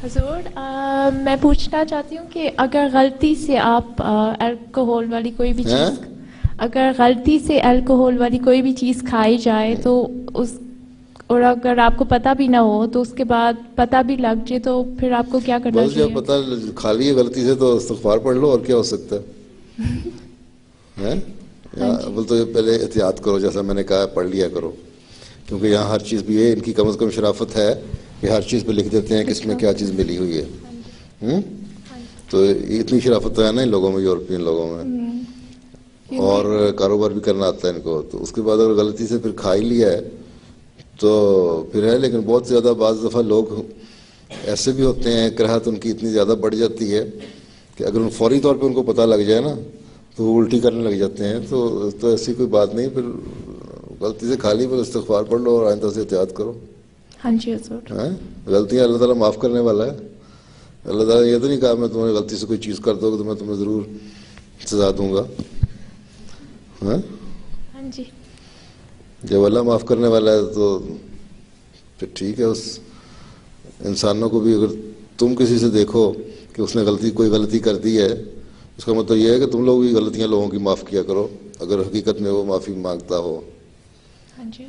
حضور میں پوچھنا چاہتی ہوں کہ اگر غلطی سے آپ الکوہول والی کوئی بھی چیز اگر غلطی سے الکوہول والی کوئی بھی چیز کھائی جائے تو اس اور اگر آپ کو پتہ بھی نہ ہو تو اس کے بعد پتہ بھی لگ جائے تو پھر آپ کو کیا کرنا بس چاہیے؟ جب پتہ کھا لیے غلطی سے تو استغفار پڑھ لو، اور کیا ہو سکتا ہے؟ اول تو پہلے احتیاط کرو، جیسا میں نے کہا پڑھ لیا کرو، کیونکہ یہاں ہر چیز بھی ہے، ان کی کم از کم شرافت ہے کہ ہر چیز پہ لکھ دیتے ہیں کہ اس میں کیا چیز ملی ہوئی ہے. تو اتنی شرافت تو ہے نا ان لوگوں میں، یورپین لوگوں میں، اور کاروبار بھی کرنا آتا ہے ان کو. تو اس کے بعد اگر غلطی سے پھر کھا ہی لیا ہے تو پھر ہے. لیکن بہت زیادہ بعض دفعہ لوگ ایسے بھی ہوتے ہیں، کراہت ان کی اتنی زیادہ بڑھ جاتی ہے کہ اگر فوری طور پہ ان کو پتہ لگ جائے نا تو وہ الٹی کرنے لگ جاتے ہیں. تو ایسی کوئی بات نہیں، پھر غلطی سے کھا لی، پھر استغفار پڑھ لو اور آئندہ سے احتیاط کرو. ہاں جی حضور. غلطیاں اللہ تعالیٰ معاف کرنے والا ہے. اللہ تعالیٰ نے یہ تو نہیں کہا میں تمہیں غلطی سے کوئی چیز کر دو گا تو میں تمہیں ضرور سزا دوں گا. ہاں جی. جب اللہ معاف کرنے والا ہے تو پھر ٹھیک ہے. اس انسانوں کو بھی اگر تم کسی سے دیکھو کہ اس نے کوئی غلطی کر دی ہے، اس کا مطلب یہ ہے کہ تم لوگ بھی غلطیاں لوگوں کی معاف کیا کرو اگر حقیقت میں وہ معافی مانگتا ہو. ہاں جی.